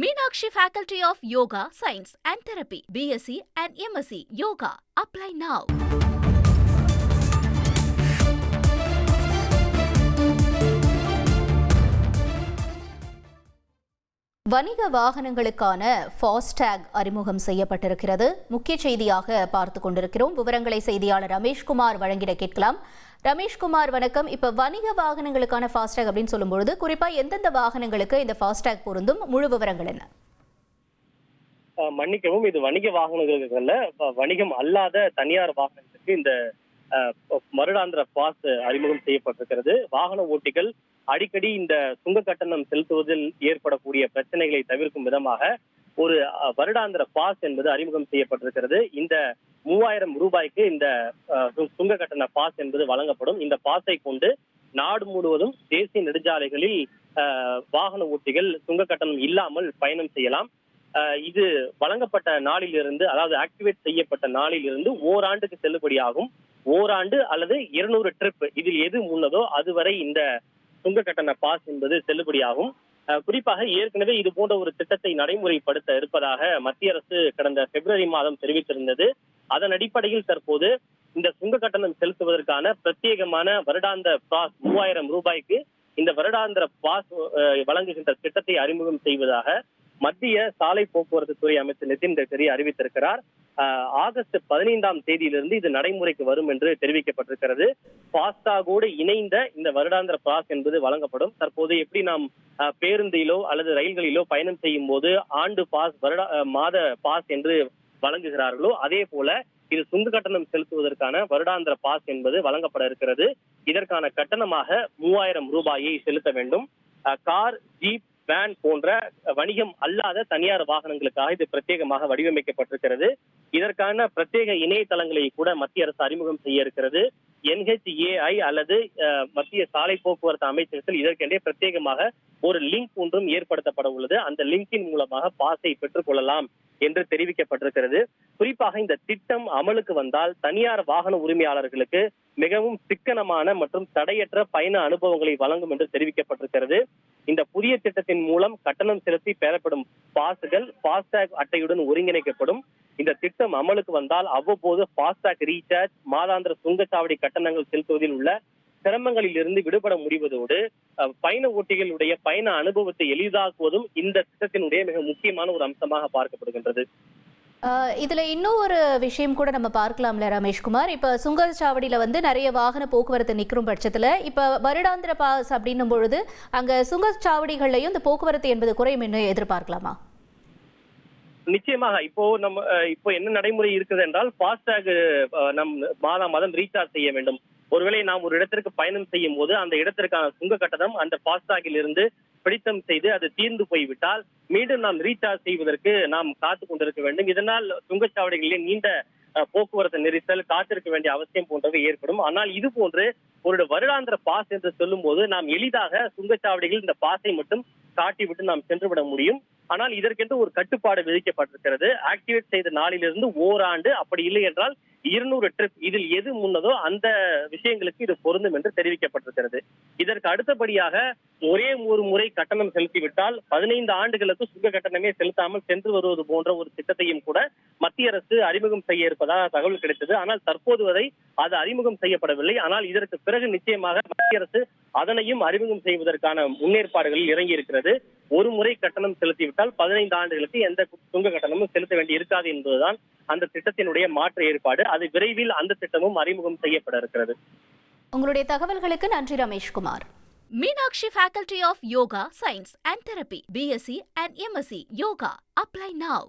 Meenakshi Faculty of Yoga, Science and Therapy, BSc and MSc Yoga. Apply now. வணிக வாகனங்களுக்கான FASTag அறிமுகம் செய்யப்பட்டிருக்கிறது. முக்கிய செய்தியாக பார்த்துக் கொண்டிருக்கிறோம். விவரங்களை செய்தியாளர் ரமேஷ்குமார் வழங்கிட கேட்கலாம். ரமேஷ்குமார் வணக்கம். இப்ப வணிக வாகனங்களுக்கான ஃபாஸ்டேக் அப்படின்னு சொல்லும்பொழுது குறிப்பா எந்தெந்த வாகனங்களுக்கு இந்த ஃபாஸ்டேக் பொருந்தும்? முழு விவரங்கள் என்ன? மன்னிக்கவும், இது வணிக வாகனங்களுக்கு அல்ல, வணிகம் அல்லாத தனியார் வாகனங்களுக்கு இந்த வருடாந்திர பாஸ் அறிமுகம் செய்யப்பட்டிருக்கிறது. வாகன ஓட்டிகள் அடிக்கடி இந்த சுங்க கட்டணம் செலுத்துவதில் ஏற்படக்கூடிய பிரச்சனைகளை தவிர்க்கும் விதமாக ஒரு வருடாந்திர பாஸ் என்பது அறிமுகம் செய்யப்பட்டிருக்கிறது. இந்த 3000 ரூபாய்க்கு இந்த சுங்க கட்டண பாஸ் என்பது வழங்கப்படும். இந்த பாஸை கொண்டு நாடு முழுவதும் தேசிய நெடுஞ்சாலைகளில் வாகன ஓட்டிகள் சுங்க கட்டணம் இல்லாமல் பயணம் செய்யலாம். இது வழங்கப்பட்ட நாளிலிருந்து, அதாவது ஆக்டிவேட் செய்யப்பட்ட நாளிலிருந்து ஓராண்டுக்கு செல்லுபடியாகும். ஓராண்டு அல்லது 200 ட்ரிப், இதில் எது முன்னதோ அதுவரை இந்த சுங்க கட்டண பாஸ் என்பது செல்லுபடியாகும். குறிப்பாக ஏற்கனவே இது போன்ற ஒரு திட்டத்தை நடைமுறைப்படுத்த இருப்பதாக மத்திய அரசு கடந்த பிப்ரவரி மாதம் தெரிவித்திருந்தது. அதன் அடிப்படையில் தற்போது இந்த சுங்க கட்டணம் செலுத்துவதற்கான பிரத்யேகமான வருடாந்திர பாஸ் 3000 ரூபாய்க்கு இந்த வருடாந்திர பாஸ் வழங்குகின்ற திட்டத்தை அறிமுகம் செய்வதாக மத்திய சாலை போக்குவரத்து துறை அமைச்சர் நிதின் கட்கரி அறிவித்திருக்கிறார். ஆகஸ்ட் 15ஆம் தேதியிலிருந்து இது நடைமுறைக்கு வரும் என்று தெரிவிக்கப்பட்டிருக்கிறது. பாஸ்டாகோடு இணைந்த இந்த வருடாந்திர பாஸ் என்பது வழங்கப்படும். தற்போது எப்படி நாம் பேருந்திலோ அல்லது ரயில்களிலோ பயணம் செய்யும் போது ஆண்டு பாஸ், மாத பாஸ் என்று வழங்குகிறார்களோ அதே போல இது சுங்க கட்டணம் செலுத்துவதற்கான வருடாந்திர பாஸ் என்பது வழங்கப்பட இருக்கிறது. இதற்கான கட்டணமாக 3000 ரூபாயை செலுத்த வேண்டும். கார், ஜீப், வேன் போன்ற வணிகம் அல்லாத தனியார் வாகனங்களுக்காக இது பிரத்யேகமாக வடிவமைக்கப்பட்டிருக்கிறது. இதற்கான பிரத்யேக இணையதளங்களை கூட மத்திய அரசு அறிமுகம் செய்ய இருக்கிறது. NHAI அல்லது மத்திய சாலை போக்குவரத்து அமைச்சகத்தில் இதற்கென்றே பிரத்யேகமாக ஒரு லிங்க் ஒன்றும் ஏற்படுத்தப்பட உள்ளது. அந்த லிங்கின் மூலமாக பாஸை பெற்றுக் கொள்ளலாம் என்று தெரிவிக்கப்பட்டிருக்கிறது. குறிப்பாக இந்த திட்டம் அமலுக்கு வந்தால் தனியார் வாகன உரிமையாளர்களுக்கு மிகவும் சிக்கனமான மற்றும் தடையற்ற பயண அனுபவங்களை வழங்கும் என்று தெரிவிக்கப்பட்டிருக்கிறது. இந்த புதிய திட்டத்தின் மூலம் கட்டணம் செலுத்தி பெறப்படும் பாஸ்கள் ஃபாஸ்டேக் அட்டையுடன் ஒருங்கிணைக்கப்படும். இந்த திட்டம் அமலுக்கு வந்தால் அவ்வப்போது ஃபாஸ்டேக் ரீசார்ஜ், மாதாந்திர சுங்கச்சாவடி கட்டணங்கள் செலுத்துவதில் உள்ள சிரமங்களில் இருந்து விடுபட முடிவதோடு பயண ஓட்டிகளுடைய பயண அனுபவத்தை எளிதாக்குவதும் இந்த திட்டத்தினுடைய மிக முக்கியமான ஒரு அம்சமாக பார்க்கப்படுகின்றது. இதுல இன்னும் ஒரு விஷயம் கூட நம்ம பார்க்கலாம்ல ரமேஷ்குமார். இப்ப சுங்கச்சாவடியில நிறைய வாகன போக்குவரத்து நிற்கும் பட்சத்துல இப்ப வருடாந்திர பாஸ் அப்படின்னும் பொழுது அங்க சுங்கச்சாவடிகள்லையும் இந்த போக்குவரத்து என்பது குறையும் என்று எதிர்பார்க்கலாமா? நிச்சயமாக. இப்போ என்ன நடைமுறை இருக்குது என்றால், ஃபாஸ்டேக் நம் மாதம் ரீசார்ஜ் செய்ய வேண்டும். ஒருவேளை நாம் ஒரு இடத்திற்கு பயணம் செய்யும் போது அந்த இடத்திற்கான சுங்க கட்டணம் அந்த ஃபாஸ்டேகில் இருந்து பிடித்தம் செய்து அது தீர்ந்து போய்விட்டால் மீண்டும் நாம் ரீசார்ஜ் செய்வதற்கு நாம் காத்து கொண்டிருக்க வேண்டும். இதனால் சுங்கச்சாவடிகளில் நீண்ட போக்குவரத்து நெரிசல், காத்திருக்க வேண்டிய அவசியம் போன்றவை ஏற்படும். ஆனால் இது போன்று ஒரு வருடாந்திர பாஸ் என்று சொல்லும் போது நாம் எளிதாக சுங்கச்சாவடிகளில் இந்த பாஸை மட்டும் காட்டிவிட்டு நாம் சென்றுவிட முடியும். ஆனால் இதற்கென்று ஒரு கட்டுப்பாடு விதிக்கப்பட்டிருக்கிறது. ஆக்டிவேட் செய்த நாளிலிருந்து ஓராண்டு, அப்படி இல்லை என்றால் 200 ட்ரிப், இதில் எது முன்னதோ அந்த விஷயங்களுக்கு இது பொருந்தும் என்று தெரிவிக்கப்பட்டிருக்கிறது. இதற்கு அடுத்தபடியாக ஒரே ஒரு முறை கட்டணம் செலுத்திவிட்டால் 15 ஆண்டுகளுக்கு சுங்க கட்டணமே செலுத்தாமல் சென்று வருவது போன்ற ஒரு திட்டத்தையும் கூட மத்திய அரசு அறிமுகம் செய்ய இருப்பதாக தகவல் கிடைத்தது. ஆனால் தற்போது வரை அது அறிமுகம் செய்யப்படவில்லை. ஆனால் இதற்கு பிறகு நிச்சயமாக மத்திய அரசு அதனையும் அறிமுகம் செய்வதற்கான முன்னேற்பாடுகளில் இறங்கி இருக்கிறது. ஒரு முறை கட்டணம் செலுத்திவிட்டால் 15 ஆண்டுகளுக்கு எந்த சுங்க கட்டணமும் செலுத்த வேண்டி இருக்காது என்பதுதான் அந்த திட்டத்தினுடைய மாற்று ஏற்பாடு. அது விரைவில் அந்த திட்டமும் அறிமுகம் செய்யப்பட இருக்கிறது. உங்களுடைய தகவல்களுக்கு நன்றி Rameshkumar. Meenakshi Faculty of Yoga, Science and Therapy, BSc and MSc Yoga. Apply now.